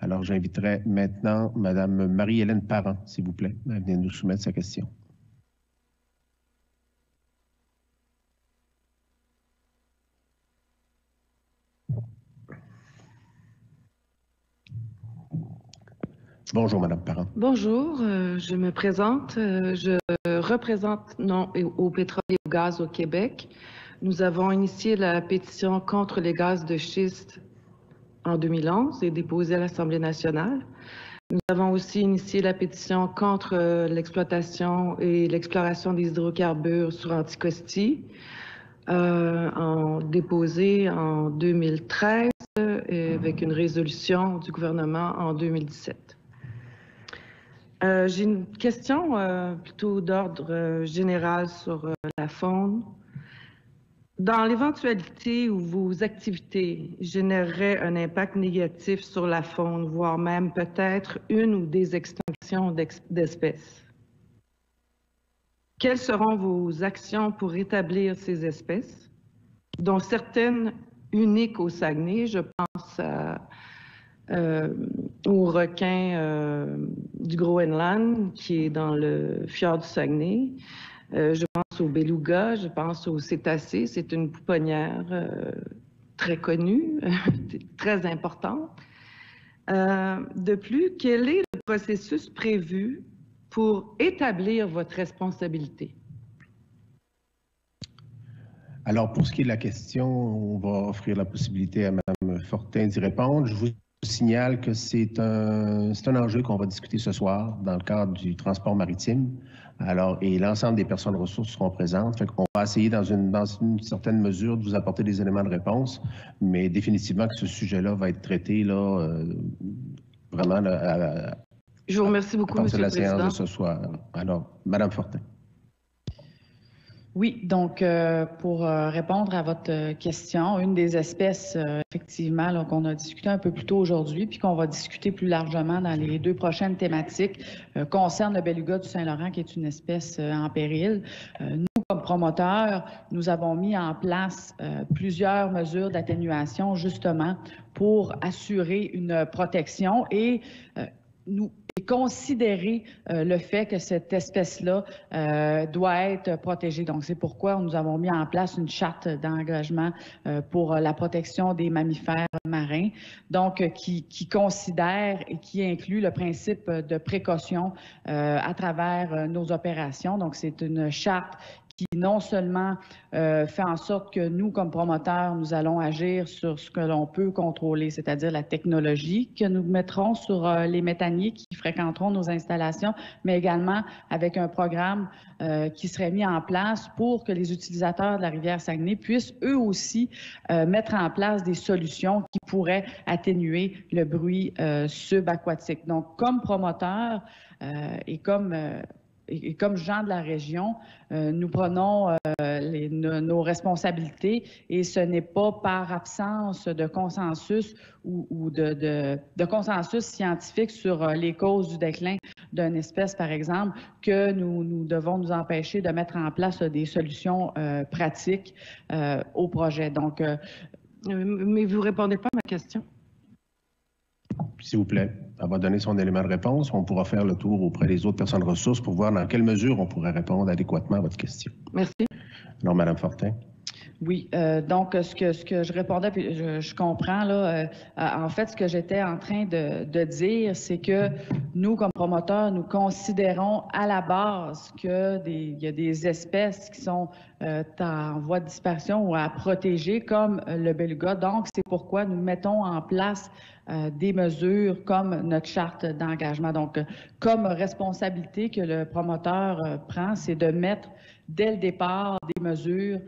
Alors, j'inviterai maintenant Mme Marie-Hélène Parent, s'il vous plaît, à venir nous soumettre sa question. Bonjour, Mme Parent. Bonjour, je me présente. Je représente Non au pétrole et au gaz au Québec. Nous avons initié la pétition contre les gaz de schiste en 2011 et déposée à l'Assemblée nationale. Nous avons aussi initié la pétition contre l'exploitation et l'exploration des hydrocarbures sur Anticosti, déposée en 2013 avec une résolution du gouvernement en 2017. J'ai une question plutôt d'ordre général sur la faune. Dans l'éventualité où vos activités généreraient un impact négatif sur la faune, voire même peut-être une ou des extinctions d'espèces, quelles seront vos actions pour rétablir ces espèces, dont certaines uniques au Saguenay? Je pense au requin du Groenland qui est dans le fjord du Saguenay. Je pense au beluga, je pense aux cétacés. C'est une pouponnière très connue, très importante. De plus, quel est le processus prévu pour établir votre responsabilité? Alors, pour ce qui est de la question, on va offrir la possibilité à Mme Fortin d'y répondre. Je vous signale que c'est un enjeu qu'on va discuter ce soir dans le cadre du transport maritime. Alors, et l'ensemble des personnes ressources seront présentes. Fait qu'on va essayer dans une certaine mesure de vous apporter des éléments de réponse, mais définitivement que ce sujet-là va être traité là, vraiment je vous remercie beaucoup, M. le Président. La séance de ce soir. Alors, Mme Fortin. Oui, donc pour répondre à votre question, une des espèces effectivement qu'on a discuté un peu plus tôt aujourd'hui, puis qu'on va discuter plus largement dans les 2 prochaines thématiques, concerne le beluga du Saint-Laurent, qui est une espèce en péril. Nous, comme promoteurs, nous avons mis en place plusieurs mesures d'atténuation justement pour assurer une protection et considérer le fait que cette espèce-là doit être protégée. Donc, c'est pourquoi nous avons mis en place une charte d'engagement pour la protection des mammifères marins, donc qui considère et qui inclut le principe de précaution à travers nos opérations. Donc, c'est une charte qui non seulement fait en sorte que nous, comme promoteurs, nous allons agir sur ce que l'on peut contrôler, c'est-à-dire la technologie que nous mettrons sur les méthaniers qui fréquenteront nos installations, mais également avec un programme qui serait mis en place pour que les utilisateurs de la rivière Saguenay puissent eux aussi mettre en place des solutions qui pourraient atténuer le bruit subaquatique. Donc, comme promoteur et comme gens de la région, nous prenons nos responsabilités et ce n'est pas par absence de consensus ou de consensus scientifique sur les causes du déclin d'une espèce, par exemple, que nous devons nous empêcher de mettre en place des solutions pratiques au projet. Donc, mais vous ne répondez pas à ma question. S'il vous plaît, elle va donner son élément de réponse. On pourra faire le tour auprès des autres personnes ressources pour voir dans quelle mesure on pourrait répondre adéquatement à votre question. Merci. Alors, Mme Fortin. Oui, donc ce que je répondais, puis je comprends là. En fait, ce que j'étais en train de dire, c'est que nous, comme promoteurs, nous considérons à la base qu'il y a des espèces qui sont en voie de disparition ou à protéger, comme le beluga. Donc, c'est pourquoi nous mettons en place des mesures comme notre charte d'engagement. Donc, comme responsabilité que le promoteur prend, c'est de mettre dès le départ des mesures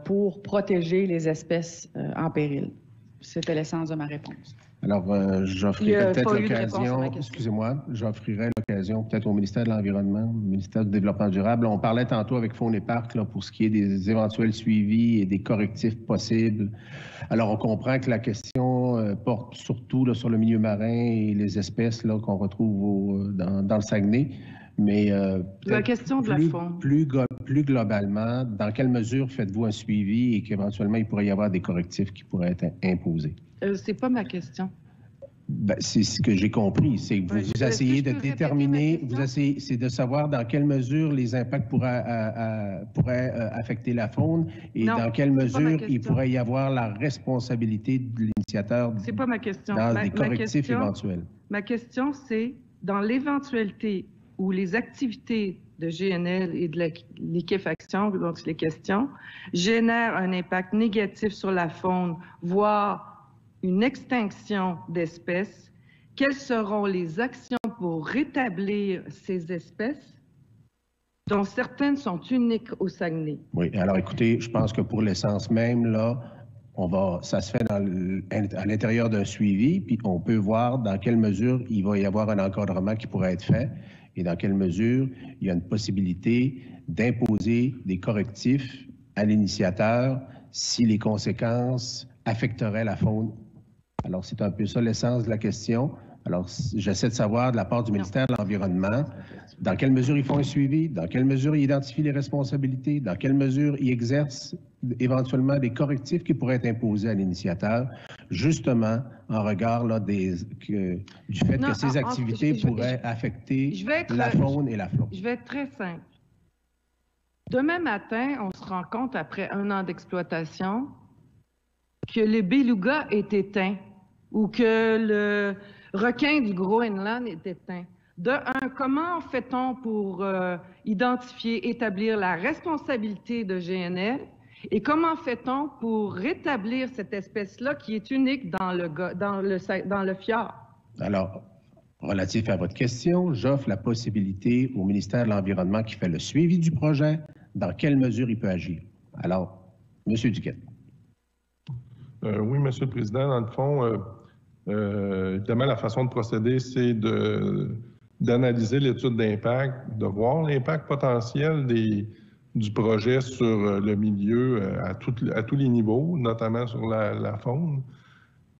pour protéger les espèces en péril. C'était l'essence de ma réponse. Alors, j'offrirai peut-être l'occasion, excusez-moi, j'offrirai l'occasion peut-être au ministère de l'Environnement, au ministère du Développement durable. On parlait tantôt avec Faune et Parc là, pour ce qui est des éventuels suivis et des correctifs possibles. Alors, on comprend que la question porte surtout là, sur le milieu marin et les espèces là, qu'on retrouve dans le Saguenay. Mais la question de la faune. Plus globalement, dans quelle mesure faites-vous un suivi et qu'éventuellement, il pourrait y avoir des correctifs qui pourraient être imposés? C'est pas ma question. Ben, c'est ce que j'ai compris, c'est que vous essayez de déterminer, c'est de savoir dans quelle mesure les impacts pourraient affecter la faune et dans quelle mesure il pourrait y avoir la responsabilité de l'initiateur dans des correctifs éventuels. Ma question, c'est dans l'éventualité où les activités de GNL et de liquéfaction, dont il est question, génèrent un impact négatif sur la faune, voire une extinction d'espèces, quelles seront les actions pour rétablir ces espèces, dont certaines sont uniques au Saguenay? Oui, alors écoutez, je pense que pour l'essence même, là, ça se fait à l'intérieur d'un suivi, puis on peut voir dans quelle mesure il va y avoir un encadrement qui pourrait être fait et dans quelle mesure il y a une possibilité d'imposer des correctifs à l'initiateur si les conséquences affecteraient la faune. Alors, c'est un peu ça l'essence de la question. Alors, j'essaie de savoir de la part du ministère de l'Environnement, dans quelle mesure ils font un suivi, dans quelle mesure ils identifient les responsabilités, dans quelle mesure ils exercent éventuellement des correctifs qui pourraient être imposés à l'initiateur, justement en regard là, du fait que ces activités pourraient affecter la faune et la flore. Je vais être très simple. Demain matin, on se rend compte, après 1 an d'exploitation, que le beluga est éteint ou que le requin du Groenland est éteint. De un, comment fait-on pour identifier, établir la responsabilité de GNL et comment fait-on pour rétablir cette espèce-là qui est unique dans le fjord? Alors, relatif à votre question, j'offre la possibilité au ministère de l'Environnement qui fait le suivi du projet, dans quelle mesure il peut agir. Alors, M. Duquette. Oui, M. le Président. Dans le fond, évidemment, la façon de procéder, c'est d'analyser l'étude d'impact, de voir l'impact potentiel du projet sur le milieu à tous les niveaux, notamment sur la faune.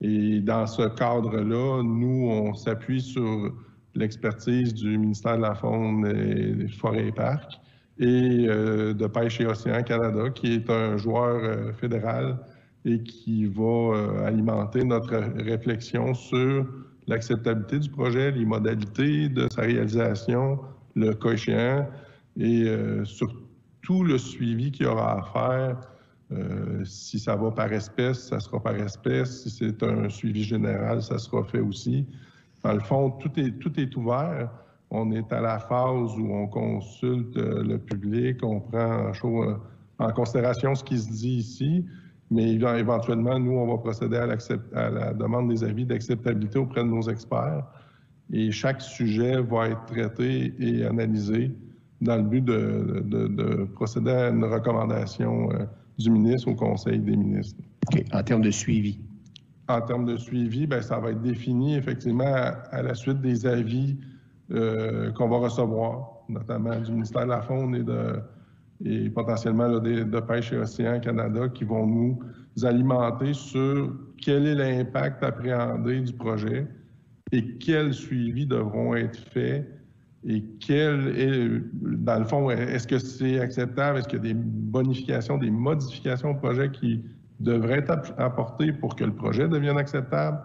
Et dans ce cadre-là, nous, on s'appuie sur l'expertise du ministère de la Faune et des Forêts et Parcs et de Pêche et Océan Canada, qui est un joueur fédéral et qui va alimenter notre réflexion sur l'acceptabilité du projet, les modalités de sa réalisation, le cas échéant, et sur tout le suivi qu'il y aura à faire. Si ça va par espèce, ça sera par espèce. Si c'est un suivi général, ça sera fait aussi. Dans le fond, tout est ouvert. On est à la phase où on consulte le public, on prend en considération ce qui se dit ici, mais éventuellement, nous, on va procéder à la demande des avis d'acceptabilité auprès de nos experts. Et chaque sujet va être traité et analysé dans le but de procéder à une recommandation du ministre au Conseil des ministres. OK. En termes de suivi? En termes de suivi, bien, ça va être défini effectivement à la suite des avis qu'on va recevoir, notamment du ministère de la Faune et potentiellement là, de Pêche et Océan Canada, qui vont nous alimenter sur quel est l'impact appréhendé du projet et quels suivis devront être faits et dans le fond, est-ce que c'est acceptable? Est-ce qu'il y a des bonifications, des modifications au projet qui devraient être apportées pour que le projet devienne acceptable?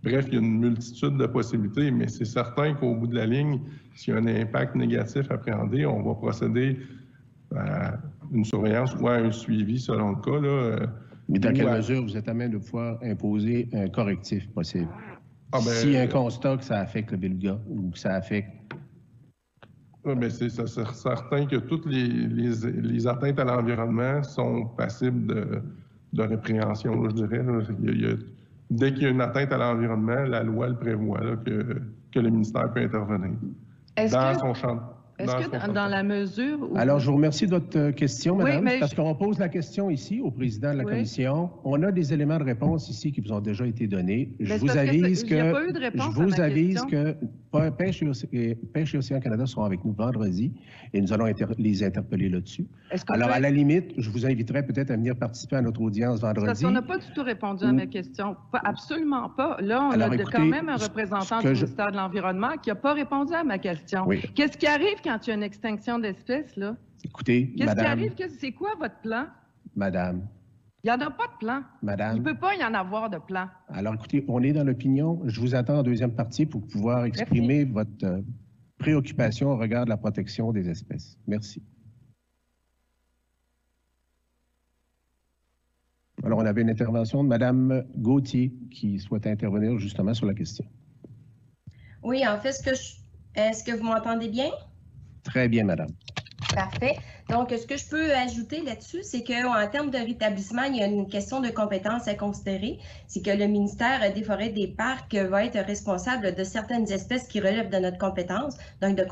Bref, il y a une multitude de possibilités, mais c'est certain qu'au bout de la ligne, s'il y a un impact négatif appréhendé, on va procéder à une surveillance ou à un suivi selon le cas. Là, mais dans quelle mesure vous êtes à même de pouvoir imposer un correctif possible? S'il y a un constat que ça affecte le beluga ou que ça affecte... Mais c'est certain que toutes les atteintes à l'environnement sont passibles de répréhension, je dirais. Là. Dès qu'il y a une atteinte à l'environnement, la loi le prévoit là, que le ministère peut intervenir son champ. Est-ce que dans la mesure où... Alors, je vous remercie de votre question, madame, oui, parce qu'on pose la question ici au président de la commission. On a des éléments de réponse ici qui vous ont déjà été donnés. Je vous avise que Pêche et Océan Canada seront avec nous vendredi et nous allons les interpeller là-dessus. Alors, à la limite, je vous inviterai peut-être à venir participer à notre audience vendredi. Parce qu'on n'a pas du tout répondu à ma question. Absolument pas. Là, on a quand même un représentant du ministère de l'Environnement qui n'a pas répondu à ma question. Oui. Qu'est-ce qui arrive quand il y a une extinction d'espèces, là? Écoutez, Qu'est-ce qui arrive? C'est quoi votre plan? Madame, Il n'y en a pas de plan. Madame. Il ne peut pas y en avoir de plan. Alors, écoutez, on est dans l'opinion. Je vous attends en deuxième partie pour pouvoir exprimer votre préoccupation au regard de la protection des espèces. Merci. Alors, on avait une intervention de Mme Gauthier qui souhaitait intervenir justement sur la question. Oui, en fait, est-ce que vous m'entendez bien? Très bien, madame. Parfait. Donc, ce que je peux ajouter là-dessus, c'est qu'en termes de rétablissement, il y a une question de compétence à considérer. C'est que le ministère des Forêts et des Parcs va être responsable de certaines espèces qui relèvent de notre compétence, donc de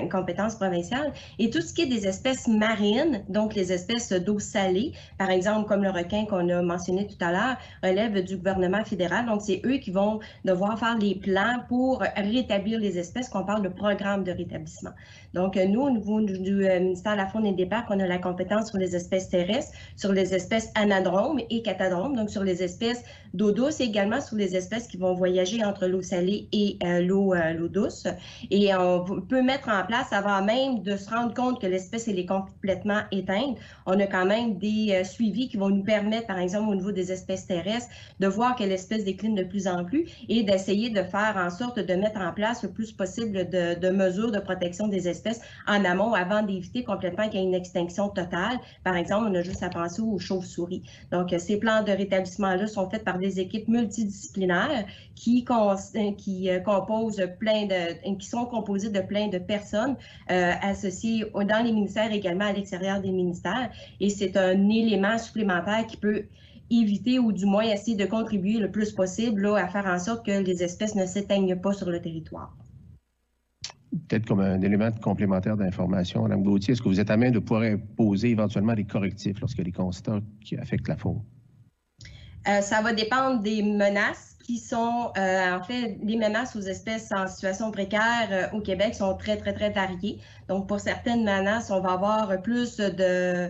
compétence provinciale. Et tout ce qui est des espèces marines, donc les espèces d'eau salée, par exemple, comme le requin qu'on a mentionné tout à l'heure, relève du gouvernement fédéral. Donc, c'est eux qui vont devoir faire les plans pour rétablir les espèces, qu'on parle de programme de rétablissement. Donc, nous, au niveau du ministère de la Faune et des Parcs, on a la compétence sur les espèces terrestres, sur les espèces anadromes et catadromes, donc sur les espèces d'eau douce et également sur les espèces qui vont voyager entre l'eau salée et l'eau douce. Et on peut mettre en place, avant même de se rendre compte que l'espèce est complètement éteinte, on a quand même des suivis qui vont nous permettre, par exemple, au niveau des espèces terrestres, de voir que l'espèce décline de plus en plus et d'essayer de faire en sorte de mettre en place le plus possible de mesures de protection des espèces en amont avant d'éviter complètement qu'il y ait une extinction totale. Par exemple, on a juste à penser aux chauves-souris. Donc, ces plans de rétablissement-là sont faits par des équipes multidisciplinaires qui sont composées de plein de personnes associées dans les ministères, également à l'extérieur des ministères. Et c'est un élément supplémentaire qui peut éviter ou du moins essayer de contribuer le plus possible à faire en sorte que les espèces ne s'éteignent pas sur le territoire. Peut-être comme un élément complémentaire d'information, Mme Gauthier, est-ce que vous êtes à même de pouvoir imposer éventuellement des correctifs lorsqu'il y a des constats qui affectent la faune? Ça va dépendre des menaces qui sont, en fait, les menaces aux espèces en situation précaire au Québec sont très, très, très variées. Donc, pour certaines menaces, on va avoir plus de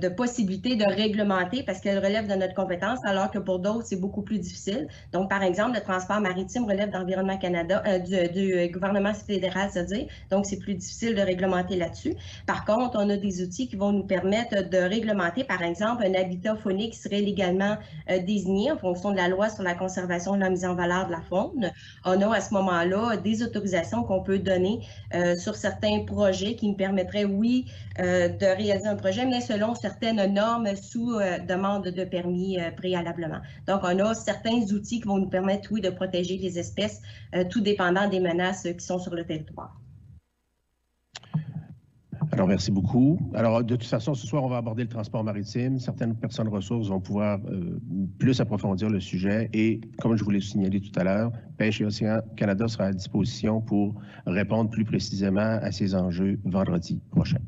possibilités de réglementer parce qu'elles relèvent de notre compétence, alors que pour d'autres, c'est beaucoup plus difficile. Donc, par exemple, le transport maritime relève d'Environnement Canada, du gouvernement fédéral, c'est-à-dire. Donc, c'est plus difficile de réglementer là-dessus. Par contre, on a des outils qui vont nous permettre de réglementer, par exemple, un habitat faunique qui serait légalement désigné en fonction de la loi sur la conservation et la mise en valeur de la faune. On a à ce moment-là des autorisations qu'on peut donner sur certains projets qui nous permettraient, oui, de réaliser un projet, mais selon certaines normes sous demande de permis préalablement. Donc, on a certains outils qui vont nous permettre, oui, de protéger les espèces, tout dépendant des menaces qui sont sur le territoire. Alors, merci beaucoup. Alors, de toute façon, ce soir, on va aborder le transport maritime. Certaines personnes ressources vont pouvoir plus approfondir le sujet et, comme je vous l'ai signalé tout à l'heure, Pêche et Océan Canada sera à disposition pour répondre plus précisément à ces enjeux vendredi prochain.